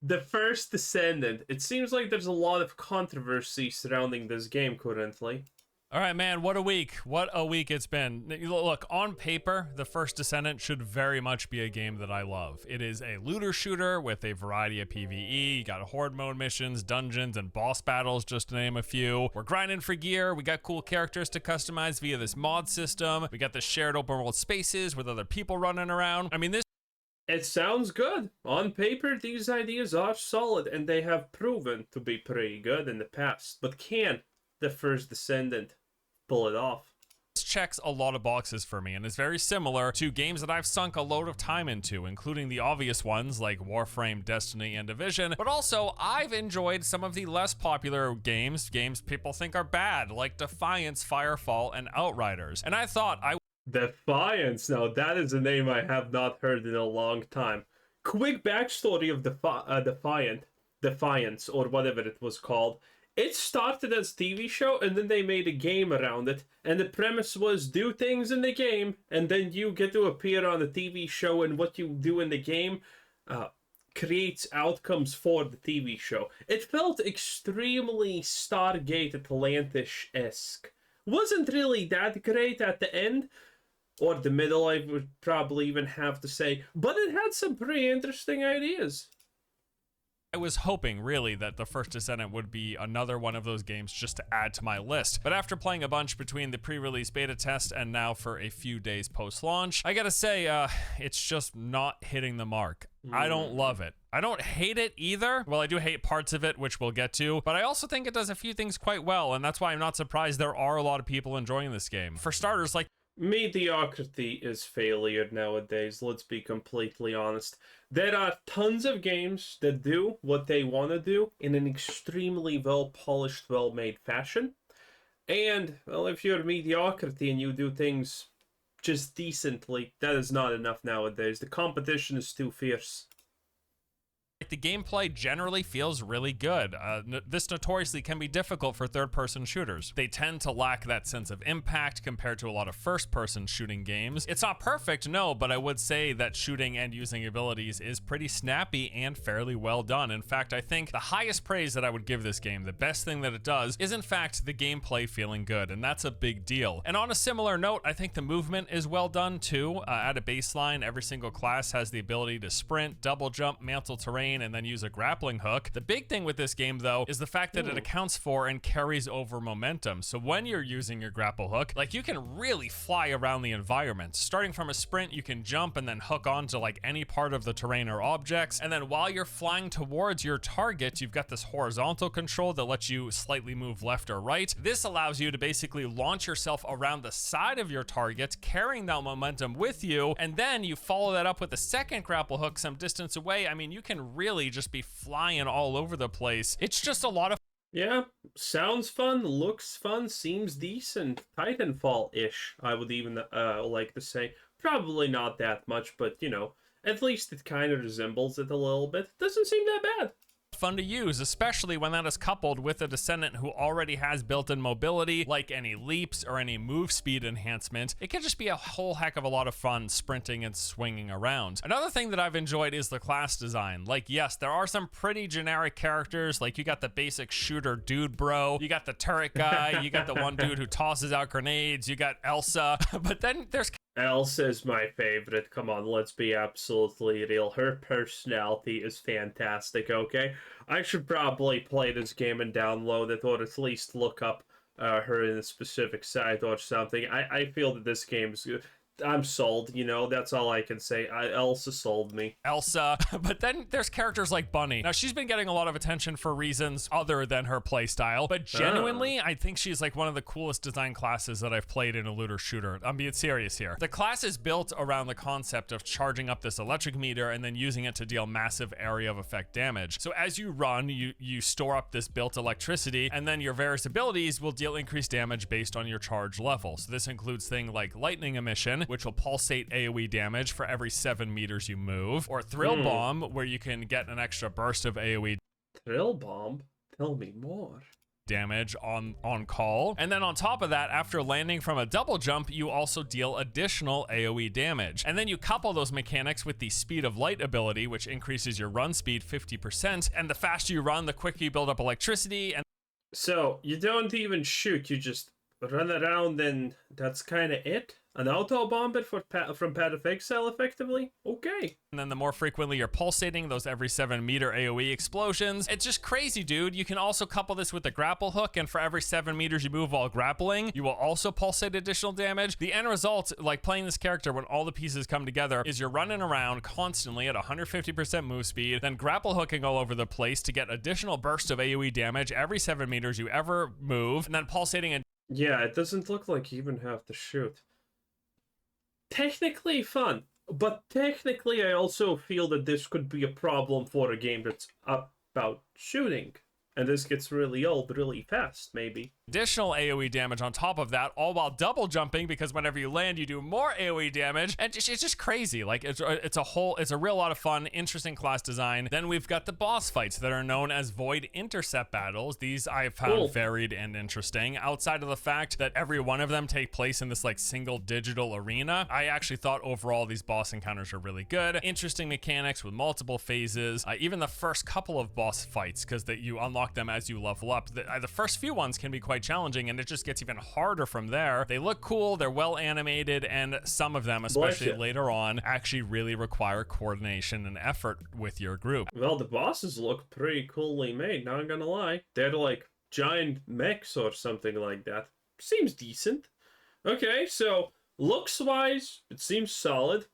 The first Descendant. It seems like there's a lot of controversy surrounding this game currently. All right, man, what a week. What a week it's been. Look, on paper, the first Descendant should very much be a game that I love. It is a looter shooter with a variety of PvE. You got horde mode missions, dungeons, and boss battles, just to name a few. We're grinding for gear. We got cool characters to customize via this mod system. We got the shared open world spaces with other people running around. I mean, this It sounds good. On paper, these ideas are solid, and they have proven to be pretty good in the past. But can the first Descendant pull it off? checks a lot of boxes for me and is very similar to games that I've sunk a load of time into, including the obvious ones like Warframe, Destiny, and Division, but also I've enjoyed some of the less popular games people think are bad, like Defiance, Firefall, and Outriders. And I thought Defiance. Now, that is a name I have not heard in a long time. Quick backstory of Defiance, or whatever it was called. It started as a TV show, and then they made a game around it. And the premise was do things in the game, and then you get to appear on the TV show, and what you do in the game creates outcomes for the TV show. It felt extremely Stargate Atlantis-esque. Wasn't really that great at the end, or the middle, I would probably even have to say, but it had some pretty interesting ideas. I was hoping, really, that the first Descendant would be another one of those games just to add to my list. But after playing a bunch between the pre-release beta test and now for a few days post-launch, I gotta say, it's just not hitting the mark. I don't love it. I don't hate it either. Well, I do hate parts of it, which we'll get to, but I also think it does a few things quite well, and that's why I'm not surprised there are a lot of people enjoying this game. For starters, like, mediocrity is failure nowadays, let's be completely honest. There are tons of games that do what they want to do in an extremely well-polished, well-made fashion. And, well, if you're mediocrity and you do things just decently, that is not enough nowadays. The competition is too fierce. the gameplay generally feels really good. This notoriously can be difficult for third-person shooters. They tend to lack that sense of impact compared to a lot of first-person shooting games. It's not perfect, no, but I would say that shooting and using abilities is pretty snappy and fairly well done. In fact, I think the highest praise that I would give this game, the best thing that it does, is in fact the gameplay feeling good, and that's a big deal. And on a similar note, I think the movement is well done too. At a baseline, every single class has the ability to sprint, double jump, mantle terrain, and then use a grappling hook. The big thing with this game, though, is the fact that it accounts for and carries over momentum. So when you're using your grapple hook, like, you can really fly around the environment. Starting from a sprint, you can jump and then hook onto like any part of the terrain or objects. And then while you're flying towards your target, you've got this horizontal control that lets you slightly move left or right. This allows you to basically launch yourself around the side of your target, carrying that momentum with you, and then you follow that up with a second grapple hook some distance away. I mean, you can really just be flying all over the place. It's just a lot of Yeah, sounds fun, looks fun, seems decent. Titanfall-ish, I would even like to say. Probably not that much, but, you know, at least it kind of resembles it a little bit. Doesn't seem that bad. fun to use, especially when that is coupled with a Descendant who already has built-in mobility, like any leaps or any move speed enhancement. It can just be a whole heck of a lot of fun sprinting and swinging around. Another thing that I've enjoyed is the class design. Like, yes, there are some pretty generic characters, like you got the basic shooter dude bro, you got the turret guy, you got the one dude who tosses out grenades, you got Elsa, but then there's Elsa's my favorite. Come on, let's be absolutely real. Her personality is fantastic, okay? I should probably play this game and download it, or at least look up her in a specific site or something. I feel that this game's good. I'm sold, you know, that's all I can say. Elsa sold me. Elsa, but then there's characters like Bunny. Now, she's been getting a lot of attention for reasons other than her playstyle, but genuinely, I think she's like one of the coolest design classes that I've played in a looter shooter. I'm being serious here. The class is built around the concept of charging up this electric meter and then using it to deal massive area of effect damage. So as you run, you store up this built electricity, and then your various abilities will deal increased damage based on your charge level. So this includes things like lightning emission, which will pulsate AoE damage for every 7 meters you move, or Thrill Bomb, where you can get an extra burst of AoE Thrill Bomb? Tell me more. damage on call. And then on top of that, after landing from a double jump, you also deal additional AoE damage. And then you couple those mechanics with the speed of light ability, which increases your run speed 50%. And the faster you run, the quicker you build up electricity. And so you don't even shoot, you just run around and that's kind of it? An auto bomber from Path of Exile, effectively? Okay. And then the more frequently you're pulsating, those every 7 meter AoE explosions. It's just crazy, dude. You can also couple this with the grapple hook, and for every 7 meters you move while grappling, you will also pulsate additional damage. The end result, like playing this character when all the pieces come together, is you're running around constantly at 150% move speed, then grapple hooking all over the place to get additional bursts of AoE damage every 7 meters you ever move, and then pulsating and yeah, it doesn't look like you even have to shoot. Technically fun, but technically I also feel that this could be a problem for a game that's about shooting. And this gets really old really fast, maybe. additional AoE damage on top of that, all while double jumping, because whenever you land, you do more AoE damage. And it's just crazy. Like, it's a real lot of fun, interesting class design. Then we've got the boss fights that are known as Void Intercept battles. These I found varied and interesting. Outside of the fact that every one of them take place in this like single digital arena, I actually thought overall these boss encounters are really good. Interesting mechanics with multiple phases. Even the first couple of boss fights, because you unlock them as you level up. The first few ones can be quite challenging, and it just gets even harder from there. They look cool, they're well animated, and some of them, especially later on, actually really require coordination and effort with your group. Well, the bosses look pretty coolly made, not gonna lie. They're like giant mechs or something like that. Seems decent. Okay, so looks-wise, it seems solid.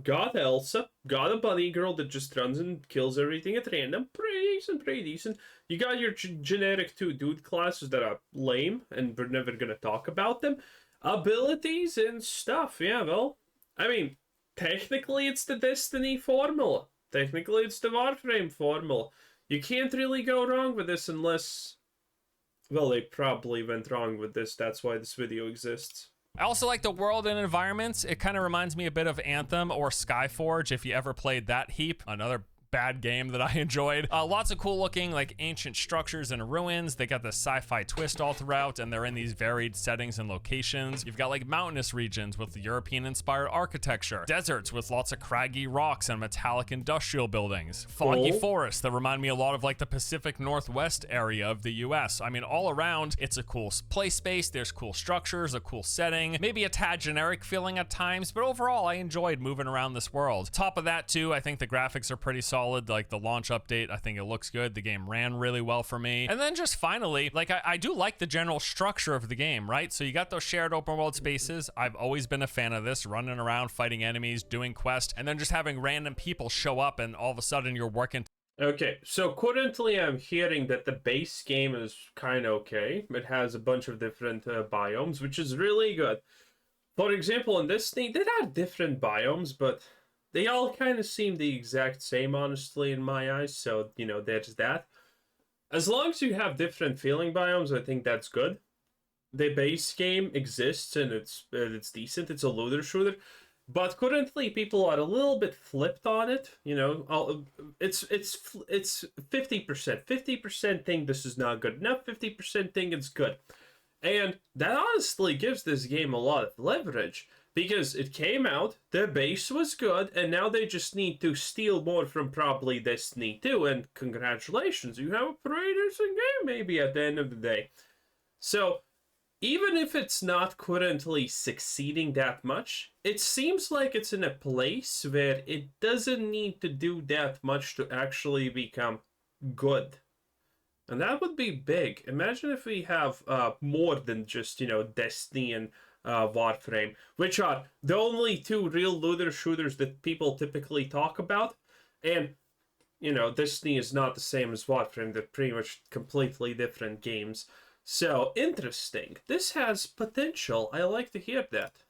Got Elsa, got a bunny girl that just runs and kills everything at random. Pretty decent, pretty decent. You got your generic two dude classes that are lame, and we're never gonna talk about them. Abilities and stuff, yeah, well, I mean, technically it's the Destiny formula. Technically it's the Warframe formula. You can't really go wrong with this unless... well, they probably went wrong with this, that's why this video exists. I also like the world and environments. It kind of reminds me a bit of Anthem or Skyforge, if you ever played that heap. Another bad game that I enjoyed. Lots of cool looking like ancient structures and ruins. They got the sci-fi twist all throughout, and they're in these varied settings and locations. You've got like mountainous regions with the European inspired architecture, deserts with lots of craggy rocks and metallic industrial buildings, foggy forests that remind me a lot of like the Pacific Northwest area of the US. I mean, all around it's a cool play space. There's cool structures, a cool setting, maybe a tad generic feeling at times, but overall I enjoyed moving around this world. Top of that too, I think the graphics are pretty solid. Like the launch update, I think it looks good. The game ran really well for me. And then just finally, like I do like the general structure of the game, right? So you got those shared open world spaces. I've always been a fan of this, running around, fighting enemies, doing quests, and then just having random people show up and all of a sudden you're working. Okay, so currently I'm hearing that the base game is kind of okay. It has a bunch of different biomes, which is really good. For example, in Destiny, there are different biomes, but they all kind of seem the exact same, honestly, in my eyes. So, you know, there's that. As long as you have different feeling biomes, I think that's good. The base game exists and it's decent. It's a looter shooter. But currently, people are a little bit flipped on it. You know, it's 50%. 50% think this is not good enough. 50% think it's good. And that honestly gives this game a lot of leverage. Because it came out, the base was good, and now they just need to steal more from probably Destiny 2, and congratulations, you have a pretty decent game maybe at the end of the day. So, even if it's not currently succeeding that much, it seems like it's in a place where it doesn't need to do that much to actually become good. And that would be big. Imagine if we have more than just, you know, Destiny and Warframe, which are the only two real looter shooters that people typically talk about. And, you know, Destiny is not the same as Warframe. They're pretty much completely different games. So, interesting. This has potential. I like to hear that.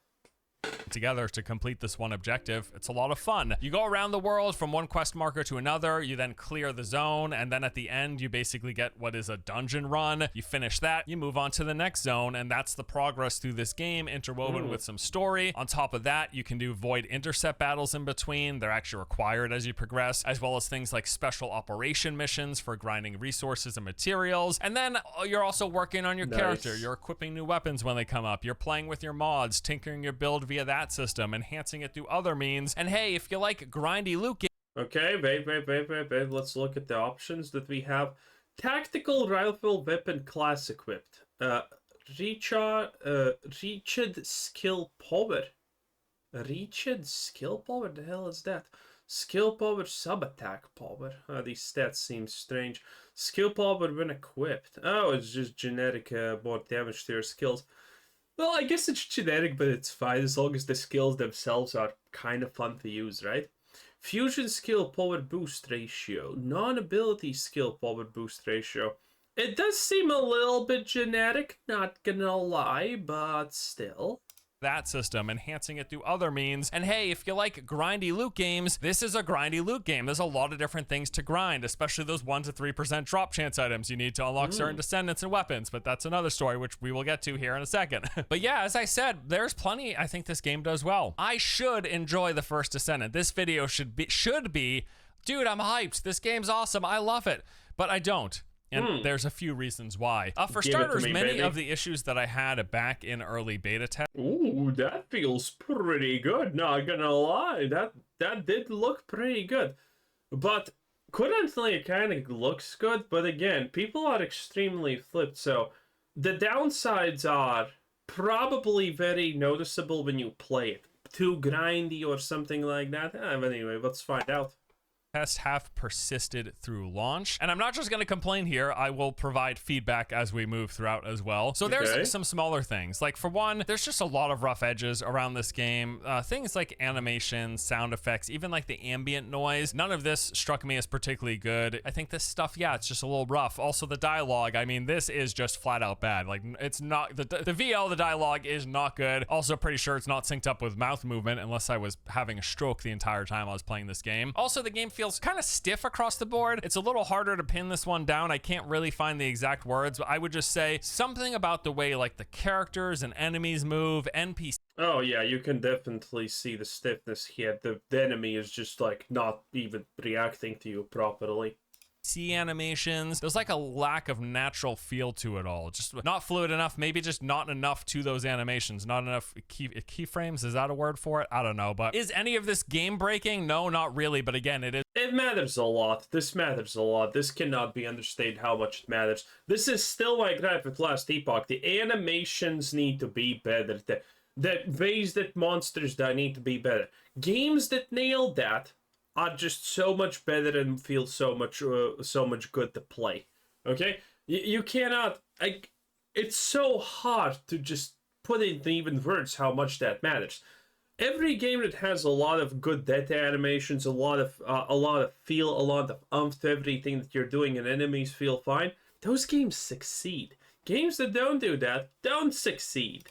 together to complete this one objective. It's a lot of fun. You go around the world from one quest marker to another, you then clear the zone, and then at the end you basically get what is a dungeon run. You finish that, you move on to the next zone, and that's the progress through this game, interwoven with some story. On top of that, you can do void intercept battles in between. They're actually required as you progress, as well as things like special operation missions for grinding resources and materials. And then you're also working on your character. You're equipping new weapons when they come up. You're playing with your mods, tinkering your build via that system, enhancing it through other means. And hey, if you like grindy loot games. Okay, wait. Let's look at the options that we have. Tactical rifle weapon class equipped. Reached skill power. Reached skill power? The hell is that? Skill power, sub attack power. These stats seem strange. Skill power when equipped. Oh, it's just generic, more damage to your skills. Well, I guess it's generic, but it's fine as long as the skills themselves are kind of fun to use, right? Fusion skill power boost ratio. Non-ability skill power boost ratio. It does seem a little bit generic, not gonna lie, but still. That system, enhancing it through other means. And hey, if you like grindy loot games, this is a grindy loot game. There's a lot of different things to grind, especially those 1 to 3% drop chance items you need to unlock certain descendants and weapons, but that's another story which we will get to here in a second. But yeah, as I said, there's plenty I think this game does well. I should enjoy the first Descendant. This video should be, dude, I'm hyped. This game's awesome. I love it. But I don't. And there's a few reasons why. For starters, many of the issues that I had back in early beta test. Ooh, that feels pretty good, not gonna lie. That did look pretty good. But currently it kind of looks good, but again, people are extremely flipped, so the downsides are probably very noticeable when you play it. Too grindy or something like that. Anyway, let's find out. Tests have persisted through launch, and I'm not just going to complain here. I will provide feedback as we move throughout as well. So there's some smaller things, like for one, there's just a lot of rough edges around this game. Things like animation, sound effects, even like the ambient noise. None of this struck me as particularly good. I think this stuff, yeah, it's just a little rough. Also the dialogue, I mean, this is just flat out bad. Like it's not, the VL, the dialogue is not good. Also pretty sure it's not synced up with mouth movement unless I was having a stroke the entire time I was playing this game. Also the game feels kind of stiff across the board. It's a little harder to pin this one down. I can't really find the exact words, but I would just say something about the way like the characters and enemies move, NPCs. Oh yeah, you can definitely see the stiffness here. The enemy is just like not even reacting to you properly. Animations, there's like a lack of natural feel to it all. Just not fluid enough, maybe just not enough to those animations, not enough keyframes. Is that a word for it? I don't know. But is any of this game breaking? No, not really. But again, it matters a lot. This matters a lot. This cannot be understated how much it matters. This is still like that with Last Epoch. The animations need to be better. The ways that monsters die need to be better. Games that nail that are just so much better and feel so much good to play. Okay, you cannot, like, it's so hard to just put into even words how much that matters. Every game that has a lot of good data animations, a lot of feel, a lot of oomph to everything that you're doing, and enemies feel fine, those games succeed. Games that don't do that don't succeed.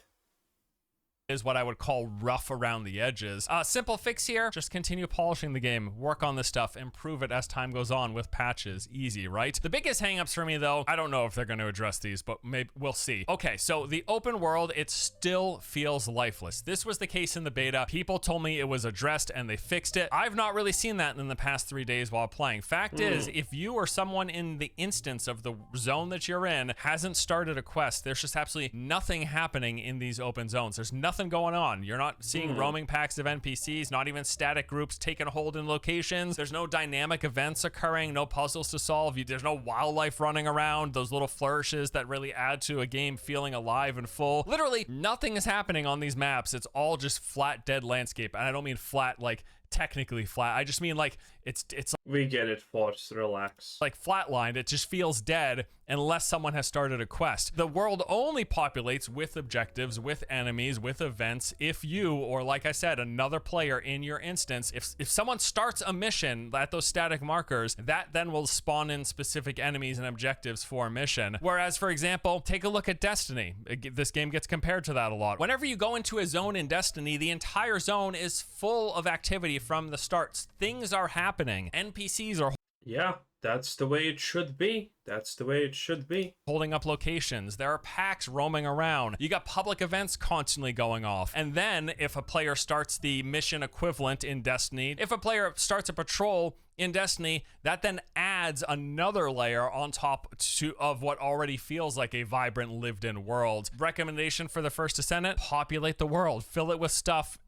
Is what I would call rough around the edges. Simple fix here, just continue polishing the game, work on this stuff, improve it as time goes on with patches. Easy, right? The biggest hangups for me though, I don't know if they're going to address these, but maybe we'll see. Okay, so the open world, it still feels lifeless. This was the case in the beta. People told me it was addressed and they fixed it. I've not really seen that in the past 3 days while playing. Fact is, if you or someone in the instance of the zone that you're in hasn't started a quest, there's just absolutely nothing happening in these open zones. There's nothing going on. You're not seeing roaming packs of NPCs, not even static groups taking hold in locations. There's no dynamic events occurring, no puzzles to solve. There's no wildlife running around, those little flourishes that really add to a game feeling alive and full. Literally nothing is happening on these maps. It's all just flat, dead landscape. And I don't mean flat like technically flat. I just mean like it's We get it, Force. Relax. like flatlined. It just feels dead unless someone has started a quest. The world only populates with objectives, with enemies, with events if you, or like I said, another player in your instance, if someone starts a mission at those static markers, that then will spawn in specific enemies and objectives for a mission. Whereas, for example, take a look at Destiny. This game gets compared to that a lot. Whenever you go into a zone in Destiny, the entire zone is full of activity from the start. Things are happening. NPCs are Yeah, that's the way it should be. That's the way it should be. holding up locations. There are packs roaming around. You got public events constantly going off. And then if a player starts the mission equivalent in Destiny, if a player starts a patrol in Destiny, that then adds another layer on top of what already feels like a vibrant lived-in world. Recommendation for the first Descendant: populate the world. Fill it with stuff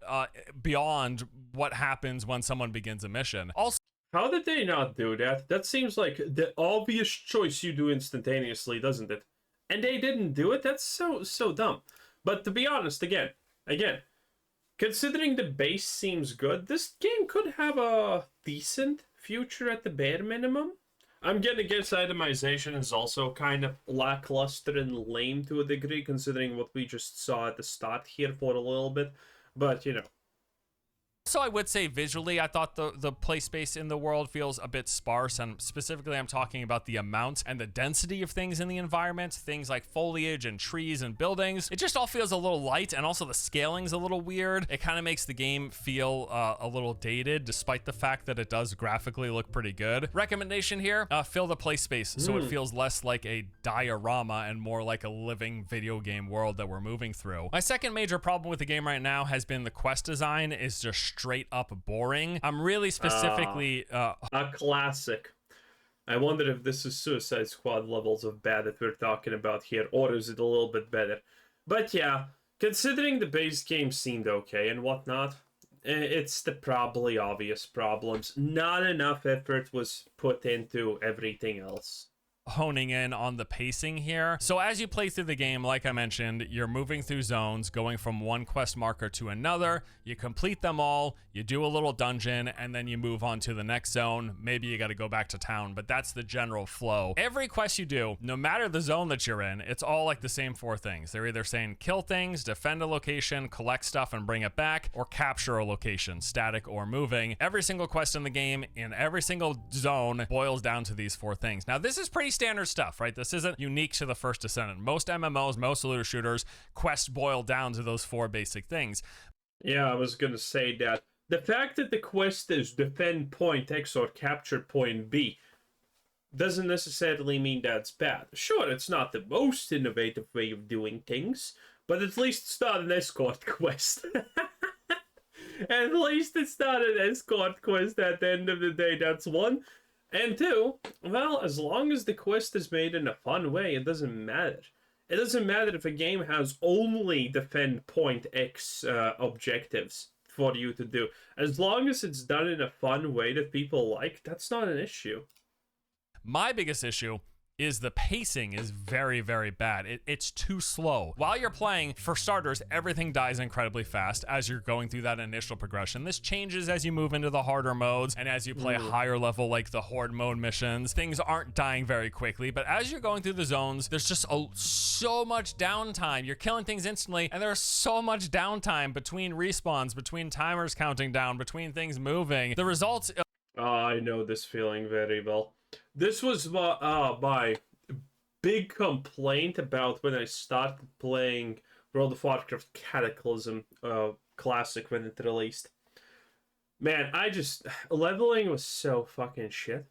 beyond what happens when someone begins a mission. Also, How did they not do that? That seems like the obvious choice you do instantaneously, doesn't it? And they didn't do it? That's so dumb. But to be honest, again, considering the base seems good, this game could have a decent future at the bare minimum. I'm gonna guess itemization is also kind of lackluster and lame to a degree, considering what we just saw at the start here for a little bit. But, you know. So I would say visually, I thought the play space in the world feels a bit sparse, and specifically I'm talking about the amount and the density of things in the environment, things like foliage and trees and buildings. It just all feels a little light, and also the scaling's a little weird. It kind of makes the game feel a little dated, despite the fact that it does graphically look pretty good. Recommendation here, fill the play space so it feels less like a diorama and more like a living video game world that we're moving through. My second major problem with the game right now has been the quest design is just straight up boring. I'm really specifically a classic. I wonder if this is Suicide Squad levels of bad that we're talking about here, or is it a little bit better? But yeah, considering the base game seemed okay and whatnot, it's the probably obvious problems. Not enough effort was put into everything else. Honing in on the pacing here. So as you play through the game, like I mentioned, you're moving through zones, going from one quest marker to another. You complete them all, you do a little dungeon, and then you move on to the next zone. Maybe you got to go back to town, but that's the general flow. Every quest you do, no matter the zone that you're in, it's all like the same four things. They're either saying kill things, defend a location, collect stuff and bring it back, or capture a location, static or moving. Every single quest in the game, in every single zone, boils down to these four things. Now, this is pretty standard stuff, right? This isn't unique to the first Descendant. Most MMOs, most looter shooters, quests boil down to those four basic things. Yeah, I was gonna say that. The fact that the quest is defend point X or capture point B doesn't necessarily mean that's bad. Sure, it's not the most innovative way of doing things, but at least it's not an escort quest. At least it's not an escort quest at the end of the day, that's one. And two, well, as long as the quest is made in a fun way, it doesn't matter. It doesn't matter if a game has only defend point X objectives for you to do. As long as it's done in a fun way that people like, that's not an issue. My biggest issue is the pacing is very, very bad. It's too slow. While you're playing, for starters, everything dies incredibly fast as you're going through that initial progression. This changes as you move into the harder modes and as you play higher level, like the horde mode missions. Things aren't dying very quickly, but as you're going through the zones, there's just so much downtime. You're killing things instantly, and there's so much downtime between respawns, between timers counting down, between things moving. The results... I know this feeling very well. This was my big complaint about when I started playing World of Warcraft Cataclysm Classic when it released. Man, leveling was so fucking shit.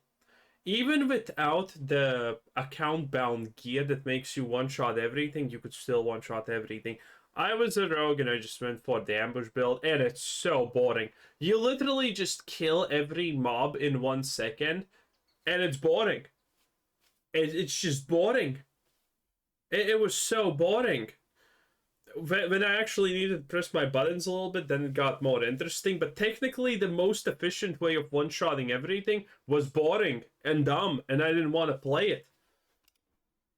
Even without the account-bound gear that makes you one-shot everything, you could still one-shot everything. I was a rogue and I just went for the ambush build, and it's so boring. You literally just kill every mob in 1 second, and it's boring. It's just boring. It was so boring. When I actually needed to press my buttons a little bit, then it got more interesting. But technically, the most efficient way of one-shotting everything was boring and dumb, and I didn't want to play it.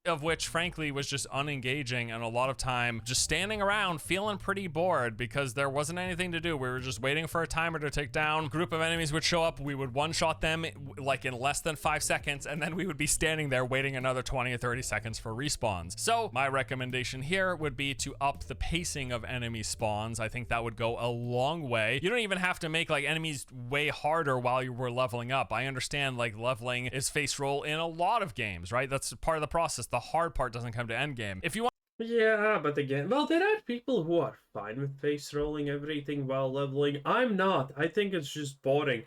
of which frankly was just unengaging and a lot of time just standing around feeling pretty bored because there wasn't anything to do. We were just waiting for a timer to tick down. A group of enemies would show up, we would one-shot them like in less than 5 seconds, and then we would be standing there waiting another 20 or 30 seconds for respawns. So my recommendation here would be to up the pacing of enemy spawns. I think that would go a long way. You don't even have to make like enemies way harder while you were leveling up. I understand like leveling is face roll in a lot of games, right? That's part of the process. The hard part doesn't come to end game. If you want, Yeah, but again, well, there are people who are fine with face rolling everything while leveling. I'm not. I think it's just boring.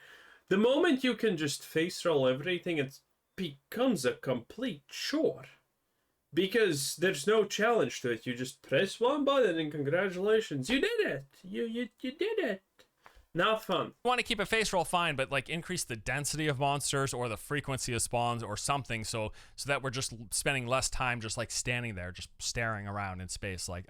The moment you can just face roll everything, it becomes a complete chore. Because there's no challenge to it. You just press one button and congratulations, you did it. You did it. Not fun. you want to keep a face roll, fine, but like increase the density of monsters or the frequency of spawns or something so that we're just spending less time just like standing there, just staring around in space. Like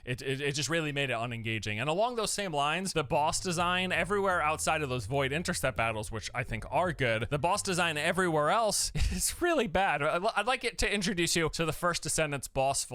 it just really made it unengaging. And along those same lines, the boss design everywhere outside of those void intercept battles, which I think are good, the boss design everywhere else is really bad. I'd like it to introduce you to the first Descendant's boss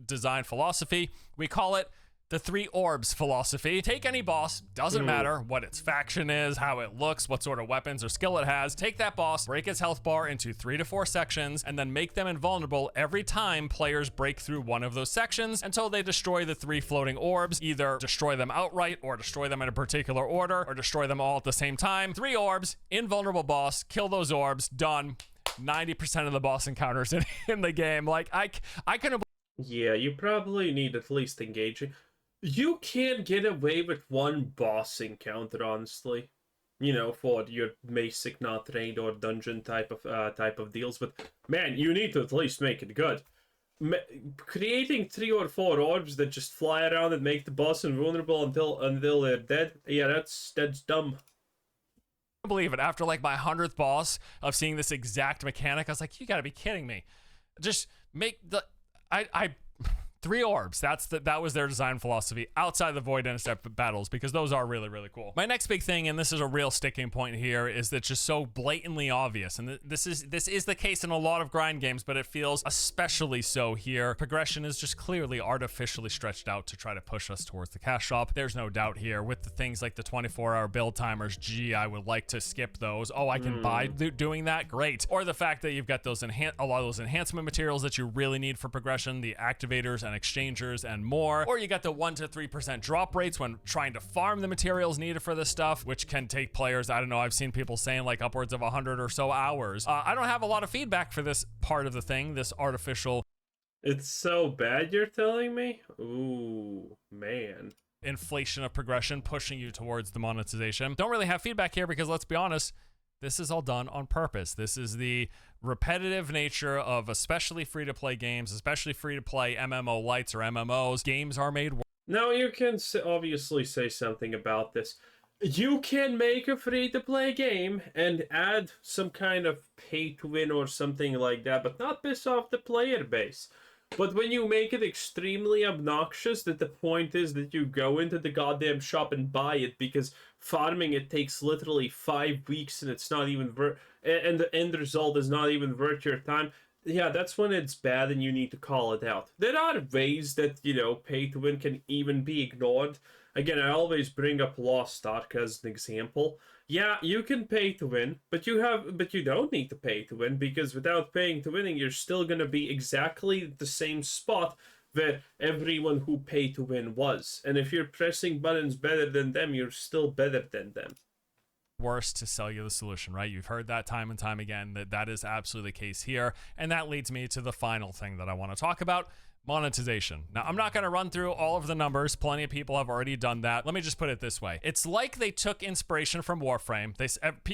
design philosophy. We call it the 3 orbs philosophy. Take any boss, doesn't matter what its faction is, how it looks, what sort of weapons or skill it has. Take that boss, break its health bar into 3 to 4 sections, and then make them invulnerable every time players break through one of those sections until they destroy the 3 floating orbs. Either destroy them outright, or destroy them in a particular order, or destroy them all at the same time. 3 orbs, invulnerable boss, kill those orbs, done. 90% of the boss encounters in the game. Like, I couldn't. Yeah, you probably need at least engaging. You can't get away with one boss encounter, honestly. You know, for your basic not raid or dungeon type of deals. But man, you need to at least make it good. Creating 3 or 4 orbs that just fly around and make the boss invulnerable until they're dead. Yeah, that's dumb. Believe it. After like my 100th boss of seeing this exact mechanic, I was like, you gotta be kidding me. Just make the 3 orbs. That was their design philosophy outside the void intercept battles, because those are really, really cool. My next big thing, and this is a real sticking point here, is that just so blatantly obvious, and this is the case in a lot of grind games, but it feels especially so here. Progression is just clearly artificially stretched out to try to push us towards the cash shop. There's no doubt here with the things like the 24-hour build timers. Gee, I would like to skip those. Oh, I can buy doing that. Great. Or the fact that you've got those a lot of those enhancement materials that you really need for progression, the activators and exchangers and more. Or you got the 1 to 3% drop rates when trying to farm the materials needed for this stuff, which can take players, I don't know, I've seen people saying like upwards of 100 or so hours. I don't have a lot of feedback for this part of the thing, this artificial. It's so bad, you're telling me? Ooh, man. Inflation of progression pushing you towards the monetization. Don't really have feedback here because, let's be honest, this is all done on purpose. This is the repetitive nature of especially free-to-play games, especially free-to-play MMO lights or MMOs. Games are made. Now you can obviously say something about this. You can make a free-to-play game and add some kind of pay-to-win or something like that, but not piss off the player base. But when you make it extremely obnoxious that the point is that you go into the goddamn shop and buy it because farming it takes literally 5 weeks and it's not even and the end result is not even worth your time, yeah, that's when it's bad and you need to call it out. There are ways that, you know, pay to win can even be ignored. Again, I always bring up Lost Ark as an example. Yeah, you can pay to win, but you don't need to pay to win, because without paying to winning, you're still gonna be exactly the same spot where everyone who paid to win was. And if you're pressing buttons better than them, you're still better than them. Worse to sell you the solution, right? You've heard that time and time again, that is absolutely the case here. And that leads me to the final thing that I want to talk about. Monetization. Now, I'm not going to run through all of the numbers. Plenty of people have already done that. Let me just put it this way. It's like they took inspiration from Warframe.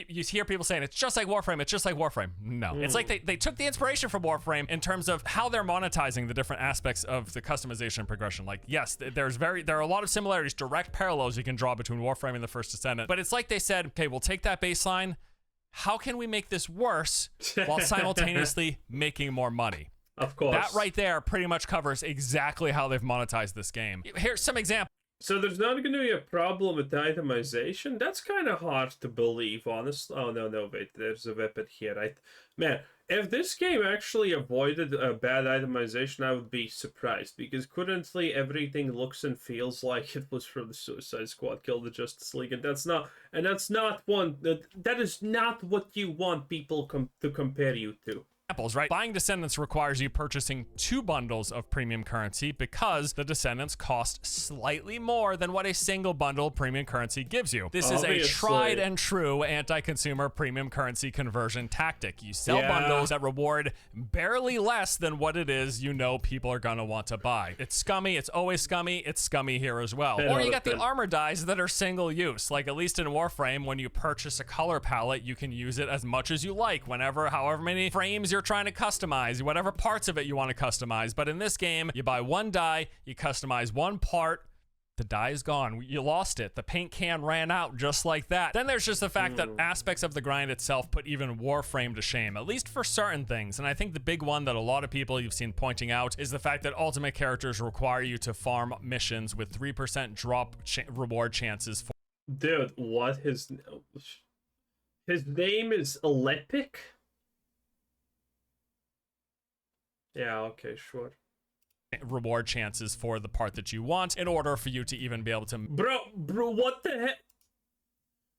You hear people saying, it's just like Warframe, it's just like Warframe. No. It's like they took the inspiration from Warframe in terms of how they're monetizing the different aspects of the customization and progression. Like, yes, there are a lot of similarities, direct parallels you can draw between Warframe and the First Descendant. But it's like they said, okay, we'll take that baseline. How can we make this worse while simultaneously making more money? Of course. That right there pretty much covers exactly how they've monetized this game. Here's some examples. So there's not going to be a problem with itemization? That's kind of hard to believe, honestly. Oh, no, wait. There's a weapon here. Man, If this game actually avoided bad itemization, I would be surprised, because currently everything looks and feels like it was from the Suicide Squad Kill the Justice League, and that's not that is not what you want people to compare you to. Examples, right? Buying Descendants requires you purchasing 2 bundles of premium currency because the Descendants cost slightly more than what a single bundle of premium currency gives you. This is a tried and true anti-consumer premium currency conversion tactic. You sell bundles that reward barely less than what it is you know people are gonna want to buy. It's scummy, it's always scummy, it's scummy here as well. Or you got the armor dyes that are single use. Like, at least in Warframe, when you purchase a color palette, you can use it as much as you like, whenever, however many frames you're trying to customize, whatever parts of it you want to customize. But in this game, you buy 1 dye, you customize 1 part, the dye is gone. You lost it. The paint can ran out just like that. Then there's just the fact that aspects of the grind itself put even Warframe to shame, at least for certain things. And I think the big one that a lot of people you've seen pointing out is the fact that ultimate characters require you to farm missions with 3% drop reward chances for— Dude, what? His name is Lepic? Yeah, okay, sure. Reward chances for the part that you want in order for you to even be able to— Bro, what the heck?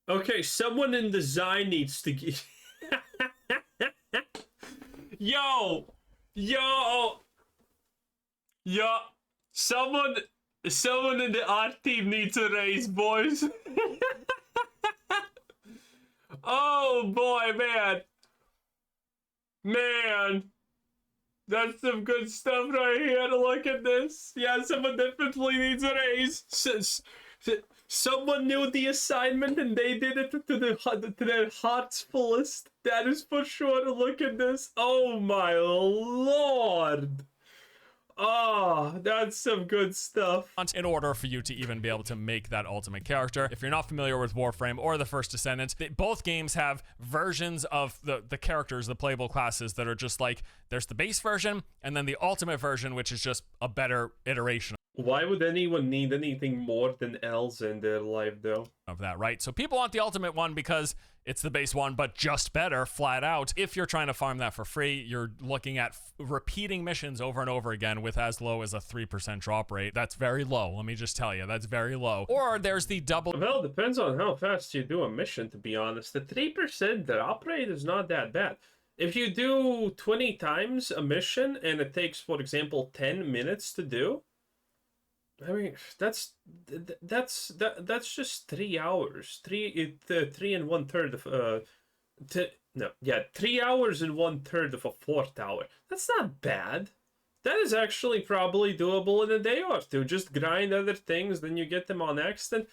Okay, someone in design needs to get... Yo! Someone in the art team needs a raise, boys. Oh boy, man. That's some good stuff right here. Look at this. Yeah, someone definitely needs a raise. Someone knew the assignment and they did it to their heart's fullest. That is for sure. Look at this. Oh my lord. Oh, that's some good stuff. In order for you to even be able to make that ultimate character. If you're not familiar with Warframe or the first Descendant, both games have versions of the characters, the playable classes, that are just like, there's the base version and then the ultimate version, which is just a better iteration Why would anyone need anything more than L's in their life, though? Of that, right? So people want the ultimate one because it's the base one, but just better, flat out. If you're trying to farm that for free, you're looking at repeating missions over and over again with as low as a 3% drop rate. That's very low, let me just tell you. That's very low. Or there's the double— Well, depends on how fast you do a mission, to be honest. The 3% drop rate is not that bad. If you do 20 times a mission and it takes, for example, 10 minutes to do, I mean, that's just 3 hours. 3 and 1/3 of 3 hours and 1/3 of a 4th hour. That's not bad. That is actually probably doable in a day or two. Just grind other things, then you get them on Nexon.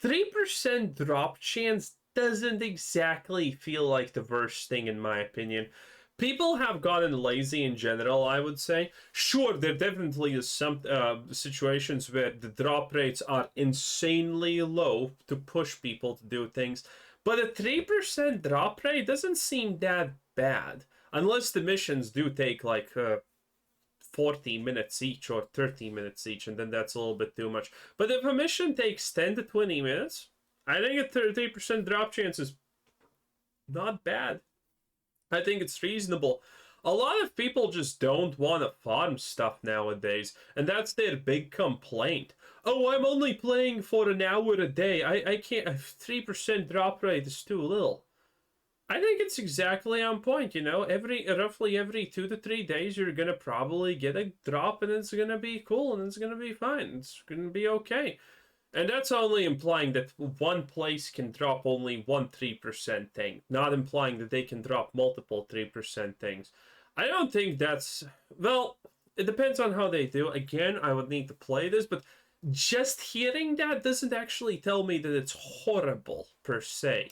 3% drop chance doesn't exactly feel like the worst thing, in my opinion. People have gotten lazy in general, I would say. Sure, there definitely is some situations where the drop rates are insanely low to push people to do things. But a 3% drop rate doesn't seem that bad. Unless the missions do take like 40 minutes each or 30 minutes each, and then that's a little bit too much. But if a mission takes 10 to 20 minutes, I think a 30% drop chance is not bad. I think it's reasonable. A lot of people just don't want to farm stuff nowadays, and that's their big complaint. Oh, I'm only playing for an hour a day. I can't. 3% drop rate is too little. I think it's exactly on point, you know. Roughly every 2 to 3 days, you're gonna probably get a drop, and it's gonna be cool, and it's gonna be fine. It's gonna be okay. And that's only implying that one place can drop only one 3% thing, not implying that they can drop multiple 3% things. I don't think that's... Well, it depends on how they do. Again, I would need to play this, but just hearing that doesn't actually tell me that it's horrible, per se.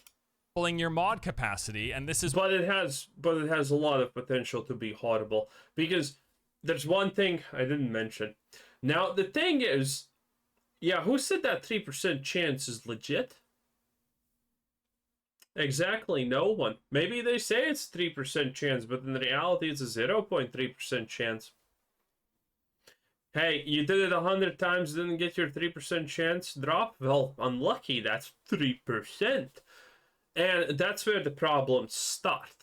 Your mod capacity, and this is... But it has a lot of potential to be horrible, because there's one thing I didn't mention. Now, the thing is... Yeah, who said that 3% chance is legit? Exactly, no one. Maybe they say it's 3% chance, but in reality it's a 0.3% chance. Hey, you did it 100 times, didn't get your 3% chance drop? Well, unlucky, that's 3%. And that's where the problems start.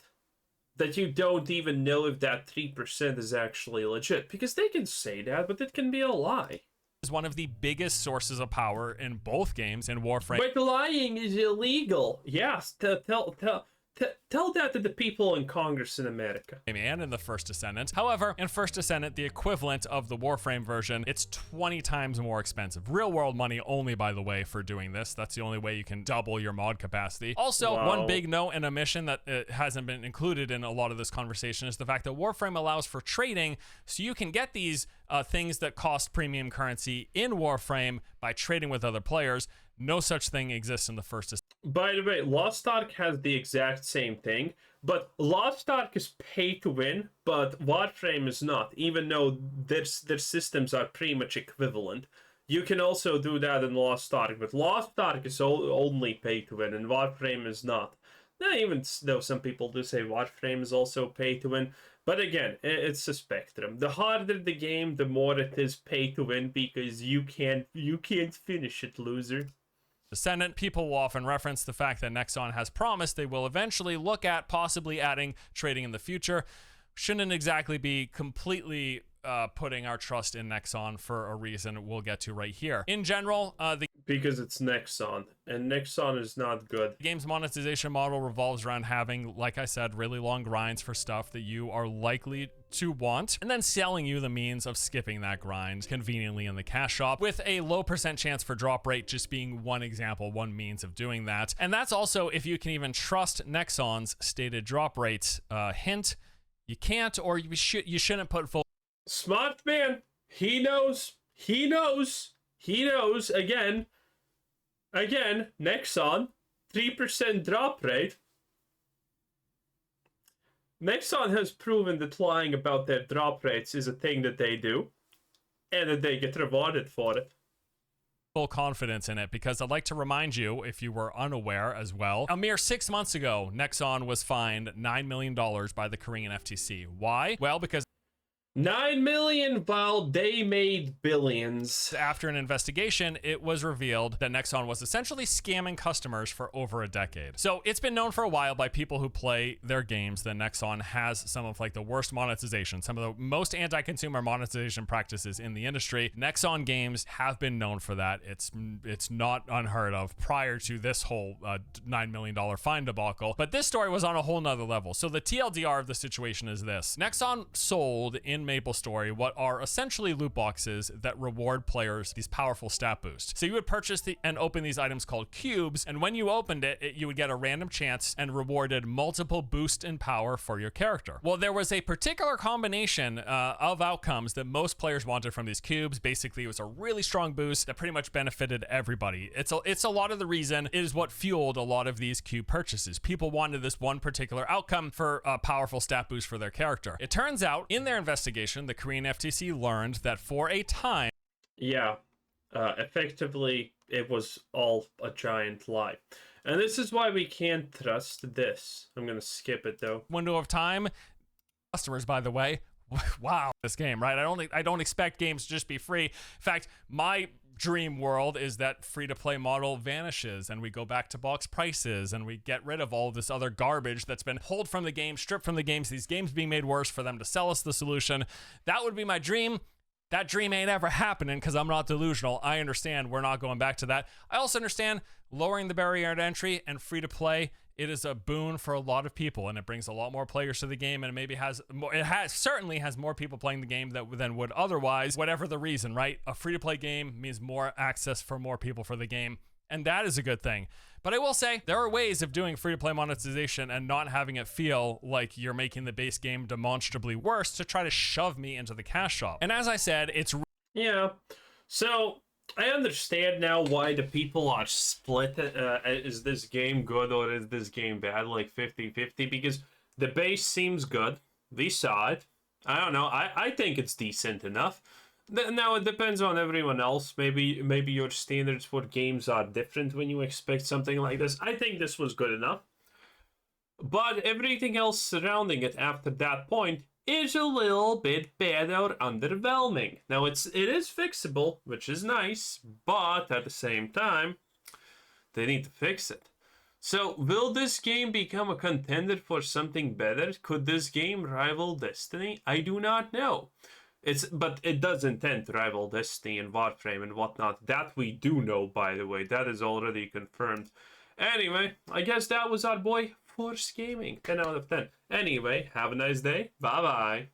that you don't even know if that 3% is actually legit. Because they can say that, but it can be a lie. Is one of the biggest sources of power in both games in Warframe. But lying is illegal. Yes, tell that to the people in Congress in America. And in the first Descendant. However, in first Descendant, the equivalent of the Warframe version, it's 20 times more expensive. Real world money only, by the way, for doing this. That's the only way you can double your mod capacity. Also, one big note and omission that hasn't been included in a lot of this conversation is the fact that Warframe allows for trading, so you can get these things that cost premium currency in Warframe by trading with other players. No such thing exists in the first. By the way, Lost Ark has the exact same thing, but Lost Ark is pay to win, but Warframe is not, even though their systems are pretty much equivalent. You can also do that in Lost Ark, but Lost Ark is only pay to win, and Warframe is not. Now, even though some people do say Warframe is also pay to win, but again, it's a spectrum. The harder the game, the more it is pay to win, because you can't finish it, loser. Descendant, people will often reference the fact that Nexon has promised they will eventually look at possibly adding trading in the future. Shouldn't exactly be completely putting our trust in Nexon for a reason we'll get to right here. In general, because it's Nexon, and Nexon is not good. The game's monetization model revolves around having, like I said, really long grinds for stuff that you are likely to want, and then selling you the means of skipping that grind conveniently in the cash shop, with a low % chance for drop rate just being one example, one means of doing that. And that's also if you can even trust Nexon's stated drop rates. Hint, you can't, or you shouldn't put full. Smart man. He knows. Again, Nexon, 3% drop rate. Nexon has proven that lying about their drop rates is a thing that they do, and that they get rewarded for it. Full confidence in it, because I'd like to remind you, if you were unaware as well, a mere 6 months ago, Nexon was fined $9 million by the Korean FTC. Why? Well, because 9 million while they made billions. After an investigation, it was revealed that Nexon was essentially scamming customers for over a decade. So it's been known for a while by people who play their games that Nexon has some of like the worst monetization, some of the most anti-consumer monetization practices in the industry. Nexon games have been known for that. It's not unheard of prior to this whole $9 million fine debacle. But this story was on a whole nother level. So the TLDR of the situation is this. Nexon sold in MapleStory what are essentially loot boxes that reward players these powerful stat boosts. So you would purchase and open these items called cubes, and when you opened it, you would get a random chance and rewarded multiple boosts in power for your character. Well, there was a particular combination of outcomes that most players wanted from these cubes. Basically, it was a really strong boost that pretty much benefited everybody. It's a lot of the reason, it is what fueled a lot of these cube purchases. People wanted this one particular outcome for a powerful stat boost for their character. It turns out, in their investigation, the Korean FTC learned that for a time... effectively, it was all a giant lie. And this is why we can't trust this. I'm going to skip it, though. Window of time. Customers, by the way. Wow, this game, right? I don't expect games to just be free. In fact, my dream world is that free-to-play model vanishes and we go back to box prices and we get rid of all of this other garbage that's been pulled from the game, stripped from the games, these games being made worse for them to sell us the solution. That would be my dream. That dream ain't ever happening because I'm not delusional. I understand we're not going back to that. I also understand lowering the barrier to entry and free-to-play, it is a boon for a lot of people, and it brings a lot more players to the game, and it maybe certainly has more people playing the game than would otherwise, whatever the reason, right? A free-to-play game means more access for more people for the game, and that is a good thing. But I will say, there are ways of doing free-to-play monetization and not having it feel like you're making the base game demonstrably worse to try to shove me into the cash shop. And as I said, it's... Yeah, so... I understand now why the people are split. Is this game good or is this game bad? Like 50-50, because the base seems good. We saw it. I don't know. I think it's decent enough. Now it depends on everyone else. Maybe your standards for games are different when you expect something like this. I think this was good enough. But everything else surrounding it after that point is a little bit bad or underwhelming. Now it is fixable, which is nice, but at the same time, they need to fix it. So, will this game become a contender for something better? Could this game rival Destiny? I do not know. But it does intend to rival Destiny and Warframe and whatnot. That we do know, by the way. That is already confirmed. Anyway, I guess that was our boy Force Gaming. 10 out of 10. Anyway, have a nice day. Bye bye.